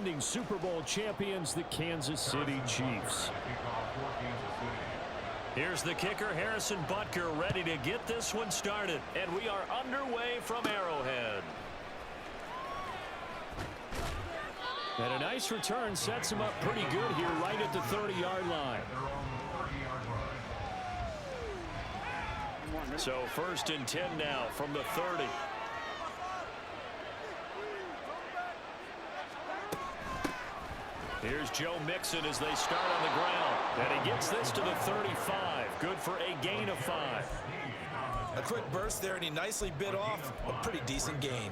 defending Super Bowl champions, the Kansas City Chiefs. Here's the kicker, Harrison Butker, ready to get this one started. And we are underway from Arrowhead. And a nice return sets him up pretty good here right at the 30-yard line. So 1st and 10 now from the 30. Here's Joe Mixon as they start on the ground. And he gets this to the 35. Good for a gain of 5. A quick burst there, and he nicely bit off a pretty decent gain.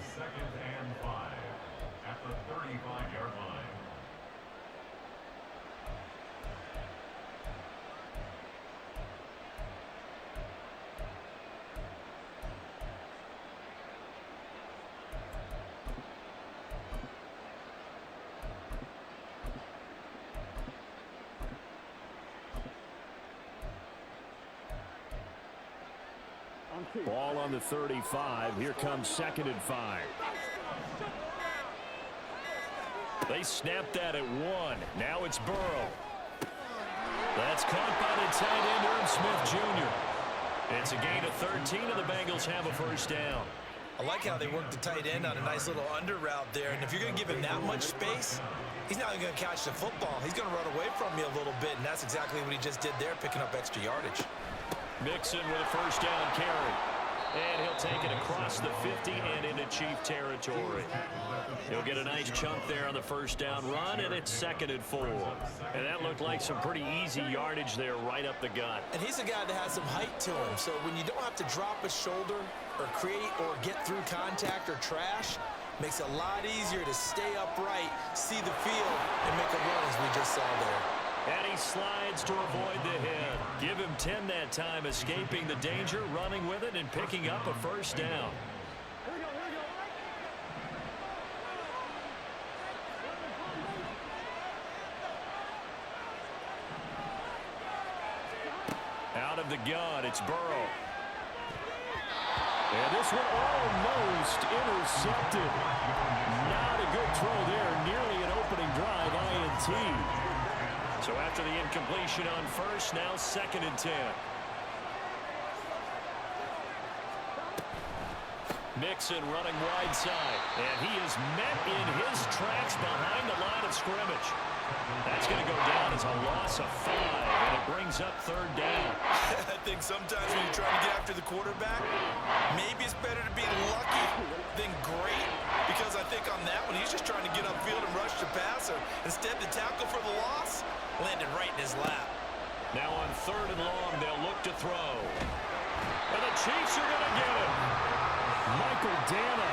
Ball on the 35. Here comes 2nd and 5. They snapped that at 1. Now it's Burrow. That's caught by the tight end, Irv Smith Jr. It's a gain of 13, and the Bengals have a 1st down. I like how they work the tight end on a nice little under route there. And if you're going to give him that much space, he's not going to catch the football. He's going to run away from you a little bit, and that's exactly what he just did there, picking up extra yardage. Mixon with a 1st down carry. And he'll take it across the 50 and into Chief territory. He'll get a nice chunk there on the 1st down run, and it's 2nd and 4. And that looked like some pretty easy yardage there right up the gut. And he's a guy that has some height to him, so when you don't have to drop a shoulder or create or get through contact or trash, makes it a lot easier to stay upright, see the field, and make a run as we just saw there. And he slides to avoid the hit. Give him 10 that time, escaping the danger, running with it, and picking up a 1st down. Out of the gun, it's Burrow. And this one almost intercepted. Not a good throw there. Nearly an opening drive, INT. So after the incompletion on 1st, now 2nd and 10. Mixon running wide side. And he is met in his tracks behind the line of scrimmage. That's going to go down as a loss of 5, and it brings up 3rd down. I think sometimes when you're trying to get after the quarterback, maybe it's better to be lucky than great, because I think on that one, he's just trying to get upfield and rush the passer. Instead, the tackle for the loss landed right in his lap. Now on 3rd and long, they'll look to throw. And the Chiefs are going to get him. Michael Dana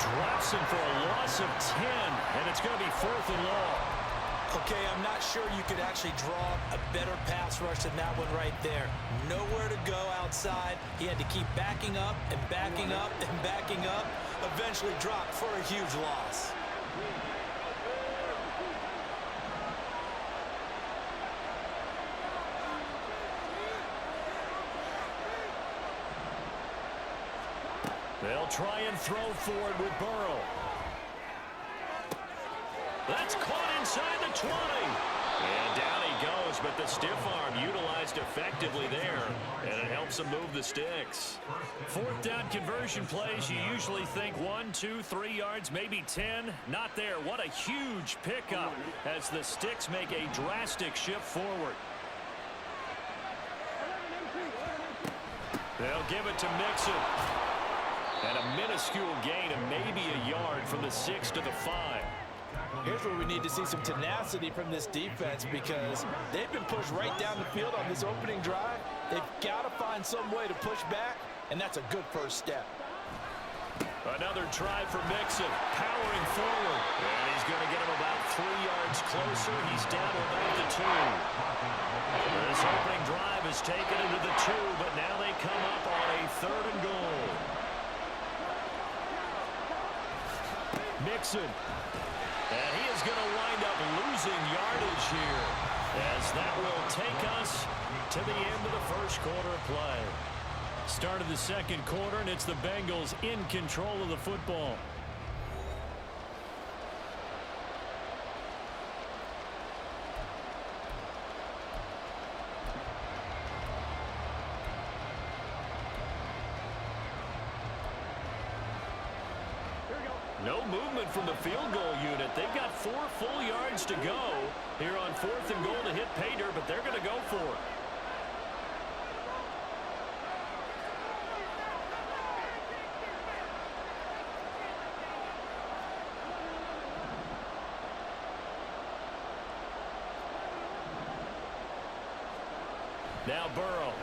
drops him for a loss of 10, and it's going to be 4th and long. Okay, I'm not sure you could actually draw a better pass rush than that one right there. Nowhere to go outside. He had to keep backing up and backing up and backing up. Eventually dropped for a huge loss. They'll try and throw forward with Burrow. That's caught inside the 20. And down he goes, but the stiff arm utilized effectively there, and it helps him move the sticks. 4th down conversion plays, you usually think 1, 2, 3 yards, maybe 10. Not there. What a huge pickup as the sticks make a drastic shift forward. They'll give it to Mixon. And a minuscule gain of maybe a yard from the 6 to the 5. Here's where we need to see some tenacity from this defense, because they've been pushed right down the field on this opening drive. They've got to find some way to push back, and that's a good 1st step. Another try for Mixon, powering forward. And he's going to get him about 3 yards closer. He's down to about the 2. This opening drive has taken him to the 2, but now they come up on a 3rd and goal. Mixon. And he is going to wind up losing yardage here, as that will take us to the end of the 1st quarter of play. Start of the 2nd quarter, and it's the Bengals in control of the football. movement from the field goal unit. They've got 4 full yards to go here on 4th and goal to hit pay dirt, but they're going to go for it. Now Burrow.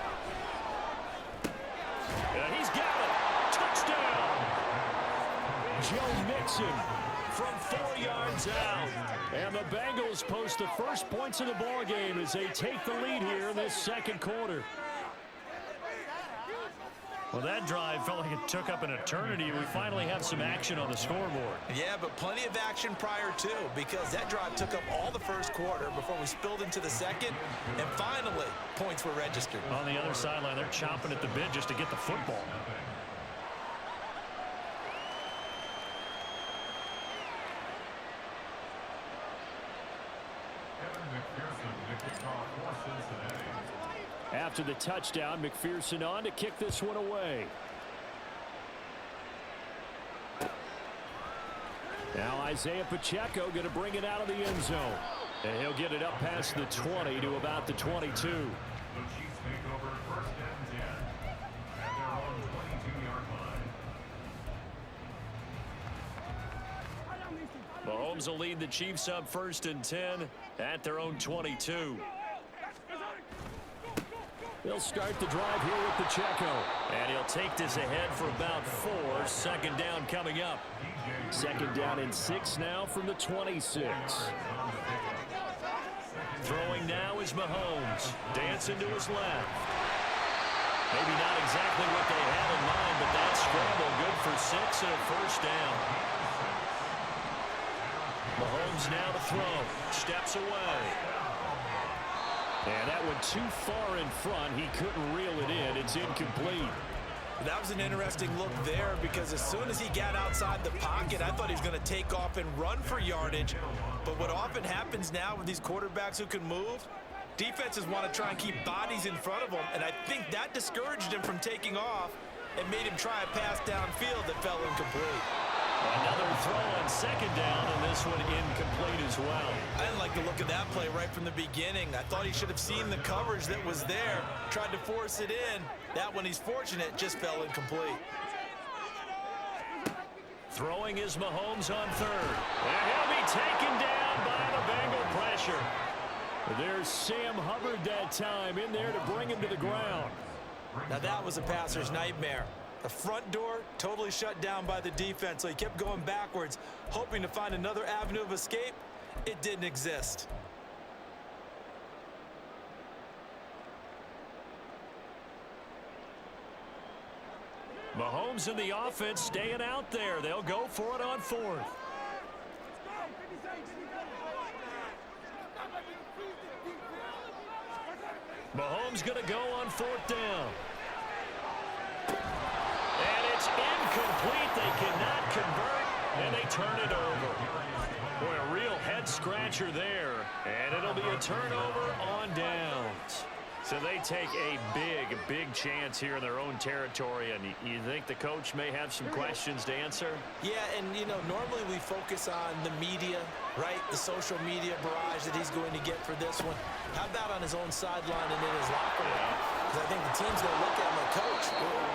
And he's got it. Touchdown. Joe Mixon from 4 yards out. And the Bengals post the first points of the ball game as they take the lead here in this second quarter. Well, that drive felt like it took up an eternity. We finally have some action on the scoreboard. Yeah, but plenty of action prior to, because that drive took up all the first quarter before we spilled into the second, and finally, points were registered. On the other sideline, they're chomping at the bit just to get the football. After the touchdown, McPherson on to kick this one away. Now Isaiah Pacheco going to bring it out of the end zone. And he'll get it up past the 20 to about the 22. Mahomes will lead the Chiefs up 1st and 10 at their own 22. They'll start the drive here with Pacheco. And he'll take this ahead for about 4. 2nd down coming up. 2nd down and 6 now from the 26. Throwing now is Mahomes. Dancing to his left. Maybe not exactly what they had in mind, but that scramble good for 6 and a 1st down. Mahomes now to throw. Steps away. And that went too far in front. He couldn't reel it in. It's incomplete. That was an interesting look there, because as soon as he got outside the pocket, I thought he was going to take off and run for yardage. But what often happens now with these quarterbacks who can move, defenses want to try and keep bodies in front of them, and I think that discouraged him from taking off and made him try a pass downfield that fell incomplete. Another throw on 2nd down, and this one incomplete as well. I didn't like the look of that play right from the beginning. I thought he should have seen the coverage that was there, tried to force it in. That one, he's fortunate, just fell incomplete. Throwing is Mahomes on 3rd. And he'll be taken down by the Bengal pressure. There's Sam Hubbard that time in there to bring him to the ground. Now that was a passer's nightmare. The front door totally shut down by the defense, so he kept going backwards, hoping to find another avenue of escape. It didn't exist. Mahomes and the offense staying out there. They'll go for it on 4th. Mahomes going to go on 4th down. And it's incomplete. They cannot convert, and they turn it over. Boy, a real head-scratcher there. And it'll be a turnover on downs. So they take a big chance here in their own territory, and you think the coach may have some questions to answer? Yeah, and, you know, normally we focus on the media, right? The social media barrage that he's going to get for this one. How about on his own sideline and in his locker room? Because I think the team's going to look at him like, Coach,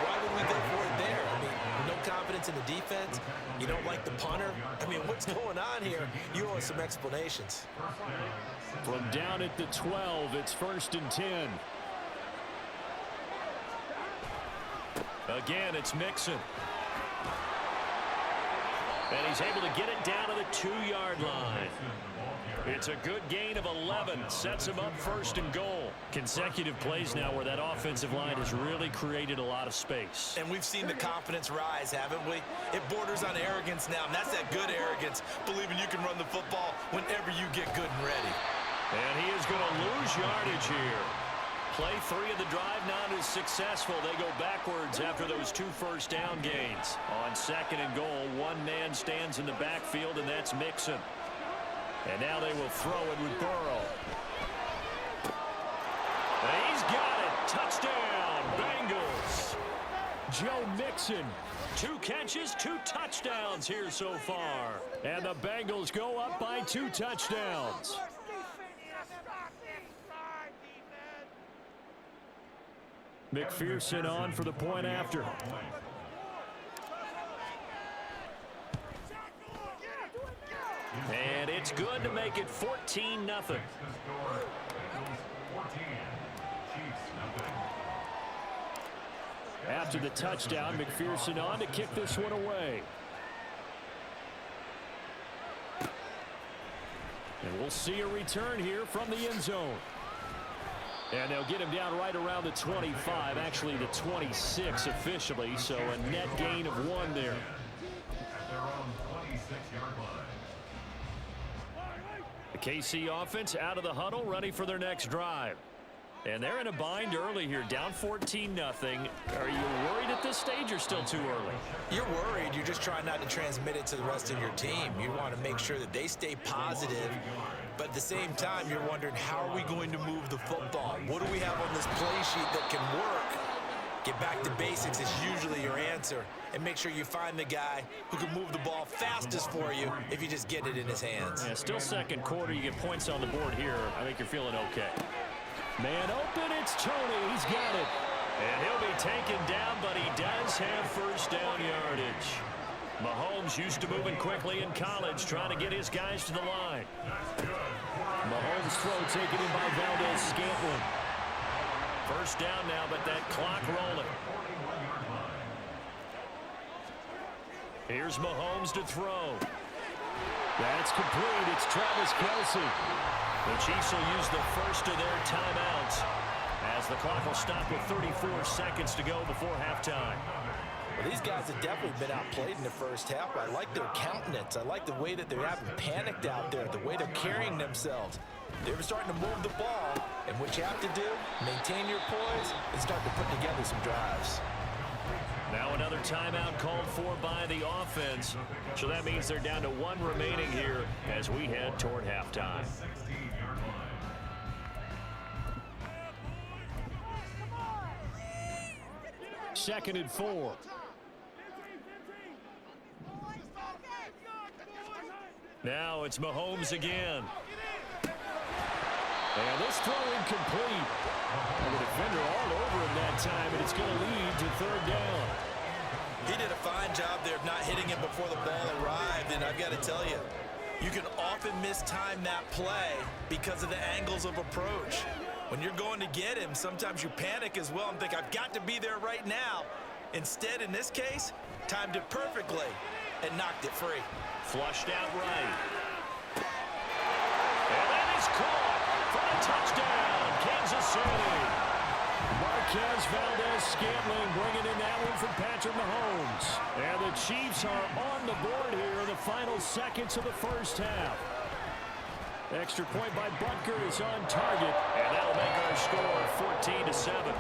why would we go for it there? I mean, no confidence in the defense. You don't like the punter. I mean, what's going on here? You owe us some explanations. From down at the 12, it's 1st and 10. Again, it's Mixon. And he's able to get it down to the 2-yard line. It's a good gain of 11. Sets him up 1st and goal. Consecutive plays now where that offensive line has really created a lot of space. And we've seen the confidence rise, haven't we? It borders on arrogance now, and that's that good arrogance, believing you can run the football whenever you get good and ready. And he is going to lose yardage here. Play 3 of the drive not as successful. They go backwards after those 2 first down gains. On 2nd and goal, one man stands in the backfield, and that's Mixon. And now they will throw it with Burrow. And he's got it. Touchdown, Bengals. Joe Mixon. 2 catches, 2 touchdowns here so far. And the Bengals go up by 2 touchdowns. McPherson on for the point after. And it's good to make it 14-0. After the touchdown, McPherson on to kick this one away. And we'll see a return here from the end zone. And they'll get him down right around the 25, actually the 26 officially, so a net gain of 1 there. The KC offense out of the huddle, ready for their next drive. And they're in a bind early here, down 14-0. Are you worried at this stage or still too early? You're worried. You're just trying not to transmit it to the rest of your team. You want to make sure that they stay positive. But at the same time, you're wondering, how are we going to move the football? What do we have on this play sheet that can work? Get back to basics is usually your answer. And make sure you find the guy who can move the ball fastest for you if you just get it in his hands. Yeah, still second quarter. You get points on the board here. I think you're feeling okay. Man open, it's Tony. He's got it. And he'll be taken down, but he does have first down yardage. Mahomes used to moving quickly in college, trying to get his guys to the line. Mahomes' throw taken in by Valdez-Scantling. First down now, but that clock rolling. Here's Mahomes to throw. That's complete. It's Travis Kelce. The Chiefs will use the first of their timeouts as the clock will stop with 34 seconds to go before halftime. Well, these guys have definitely been outplayed in the first half. I like their countenance. I like the way that they haven't panicked out there, the way they're carrying themselves. They're starting to move the ball, and what you have to do, maintain your poise and start to put together some drives. Now another timeout called for by the offense. So that means they're down to 1 remaining here as we head toward halftime. Second and 4. Now it's Mahomes again. And this throw incomplete. And the defender all over him that time, and it's going to lead to third down. He did a fine job there of not hitting him before the ball arrived, and I've got to tell you, you can often mistime that play because of the angles of approach. When you're going to get him, sometimes you panic as well and think, I've got to be there right now. Instead, in this case, timed it perfectly and knocked it free. Flushed out right. And that is caught for a touchdown, Kansas City. Marquez Valdez-Scantling bringing in that one from Patrick Mahomes. And the Chiefs are on the board here in the final seconds of the first half. Extra point by Butker is on target. And that'll make our score 14-7.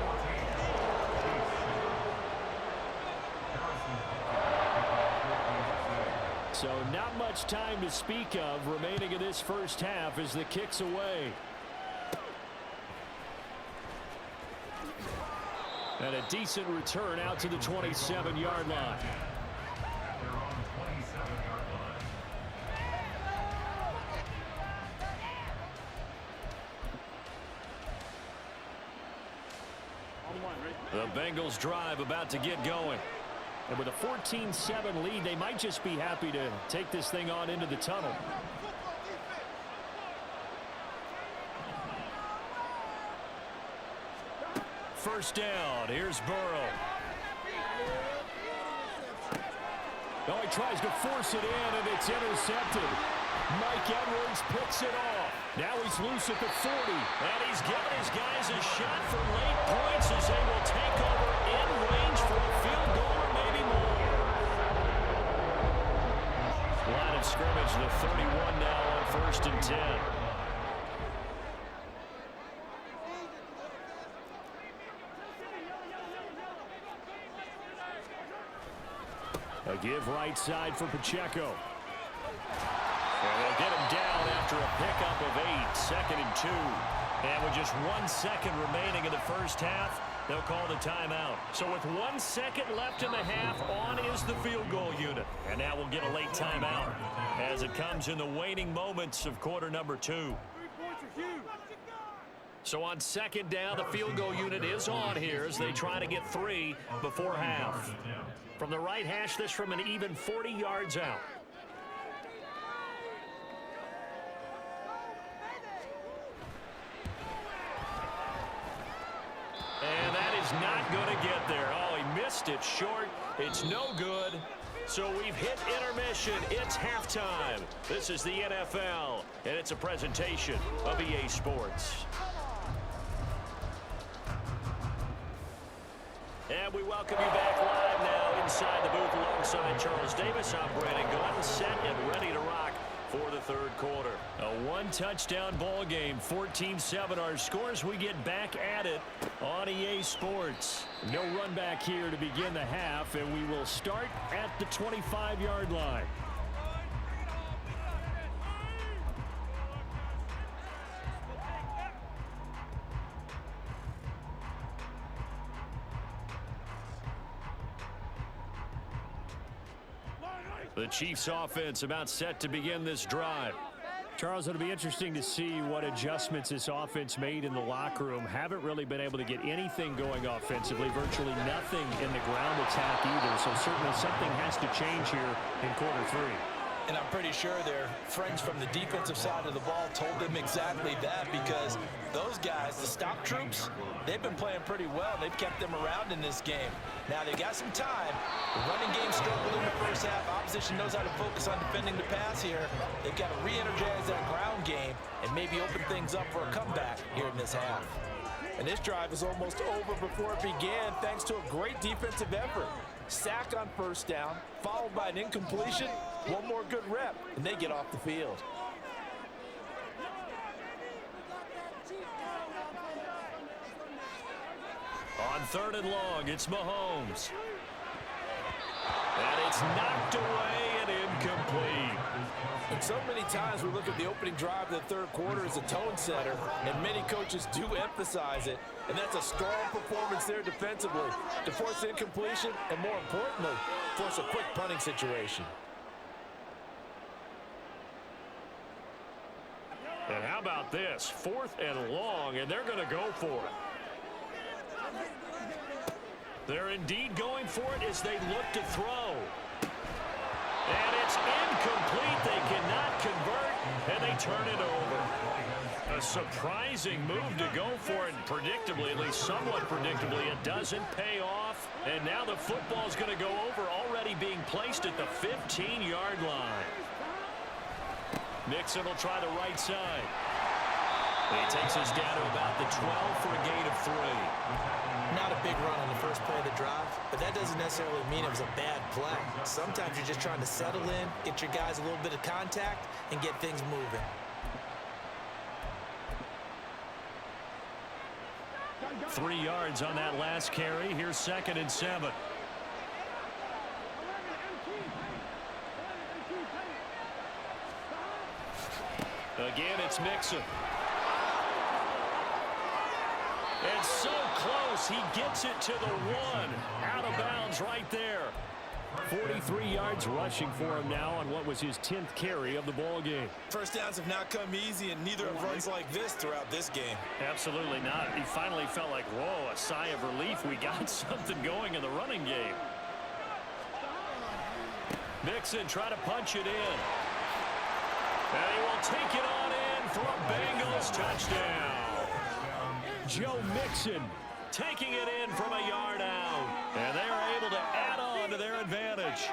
So not much time to speak of remaining in this first half as the kick's away. And a decent return out to the 27-yard line. The Bengals drive about to get going. And with a 14-7 lead, they might just be happy to take this thing on into the tunnel. First down. Here's Burrow. Oh, he tries to force it in, and it's intercepted. Mike Edwards picks it off. Now he's loose at the 40. And he's giving his guys a shot for late points as they will take over in range for a field goal or maybe more. Line of scrimmage, the 31 now on 1st and 10. A give right side for Pacheco. And they'll get him down after a pickup of 8, 2nd and 2. And with just 1 second remaining in the first half, They'll call the timeout. So with 1 second left in the half, on is the field goal unit. And now we'll get a late timeout as it comes in the waning moments of quarter number 2. So on second down, the field goal unit is on here as they try to get 3 before half. From the right hash, this from an even 40 yards out. And that is not going to get there. Oh, he missed it short. It's no good. So we've hit intermission. It's halftime. This is the NFL, and it's a presentation of EA Sports. And we welcome you back live now inside the booth alongside Charles Davis. I'm Brandon Glenn, set and ready to rock for the third quarter. A one-touchdown ball game, 14-7 our scores. We get back at it on EA Sports. No run back here to begin the half, and we will start at the 25-yard line. The Chiefs offense about set to begin this drive. Charles, it'll be interesting to see what adjustments this offense made in the locker room. Haven't really been able to get anything going offensively, virtually nothing in the ground attack either. So certainly something has to change here in quarter 3. And I'm pretty sure their friends from the defensive side of the ball told them exactly that, because those guys, the stop troops, they've been playing pretty well. They've kept them around in this game. Now they've got some time. The running game struggled in the first half. Opposition knows how to focus on defending the pass here. They've got to re-energize that ground game and maybe open things up for a comeback here in this half. And this drive is almost over before it began thanks to a great defensive effort. Sack on first down, followed by an incompletion. One more good rep, and they get off the field. On third and long, it's Mahomes. And it's knocked away and incomplete. And so many times we look at the opening drive of the third quarter as a tone setter, and many coaches do emphasize it. And that's a strong performance there defensively to force incompletion and, more importantly, force a quick punting situation. And how about this? 4th and long, and they're going to go for it. They're indeed going for it as they look to throw. And it's incomplete. They cannot convert, and they turn it over. A surprising move to go for it, predictably, at least somewhat predictably. It doesn't pay off, and now the football's going to go over, already being placed at the 15-yard line. Mixon will try the right side. He takes us down to about the 12 for a gain of 3. Not a big run on the first play of the drive, but that doesn't necessarily mean it was a bad play. Sometimes you're just trying to settle in, get your guys a little bit of contact, and get things moving. Three yards on that last carry. Here's 2nd and 7. Again, it's Mixon. And so close, he gets it to the 1. Out of bounds right there. 43 yards rushing for him now on what was his 10th carry of the ball game. First downs have not come easy, and neither have runs like this throughout this game. Absolutely not. He finally felt like, whoa, a sigh of relief. We got something going in the running game. Mixon try to punch it in. And he will take it on in for a Bengals touchdown. Joe Mixon taking it in from a yard out. And they're able to add on to their advantage.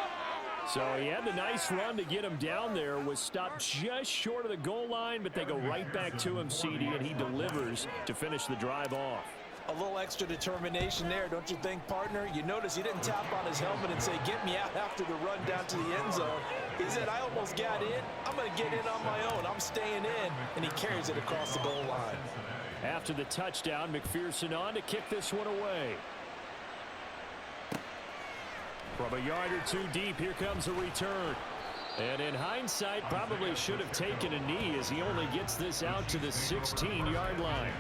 So he had the nice run to get him down there, was stopped just short of the goal line, but they go right back to him, CD, and he delivers to finish the drive off. A little extra determination there, don't you think, partner? You notice he didn't tap on his helmet and say, get me out after the run down to the end zone. He said, I almost got in. I'm going to get in on my own. I'm staying in. And he carries it across the goal line. After the touchdown, McPherson on to kick this one away. From a yard or two deep, here comes a return. And in hindsight, probably should have taken a knee as he only gets this out to the 16-yard line.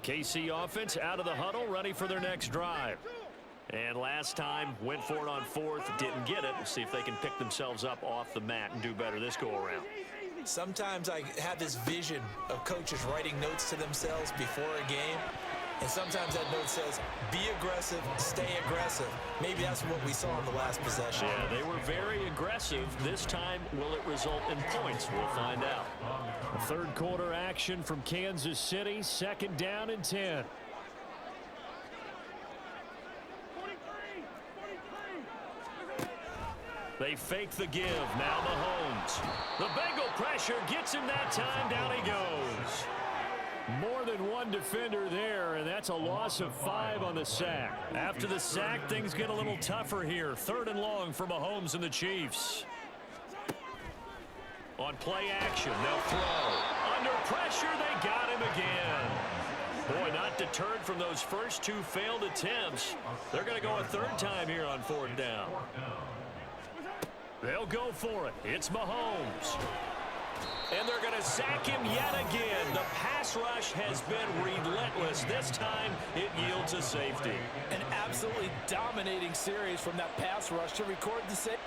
KC offense out of the huddle, ready for their next drive. And last time, went for it on fourth, didn't get it. See if they can pick themselves up off the mat and do better this go-around. Sometimes I have this vision of coaches writing notes to themselves before a game. And sometimes that note says, be aggressive, stay aggressive. Maybe that's what we saw in the last possession. Yeah, they were very aggressive. This time, will it result in points? We'll find out. Third quarter action from Kansas City. 2nd down and 10. They fake the give. Now Mahomes. The Bengal pressure gets him that time. Down he goes. More than one defender there, and that's a loss of 5 on the sack. After the sack, things get a little tougher here. 3rd and long for Mahomes and the Chiefs. On play action, they'll throw. Under pressure, they got him again. Boy, not deterred from those first 2 failed attempts. They're going to go a 3rd time here on 4th down. They'll go for it. It's Mahomes. And they're going to sack him yet again. The pass rush has been relentless. This time, it yields a safety. An absolutely dominating series from that pass rush to record the safety.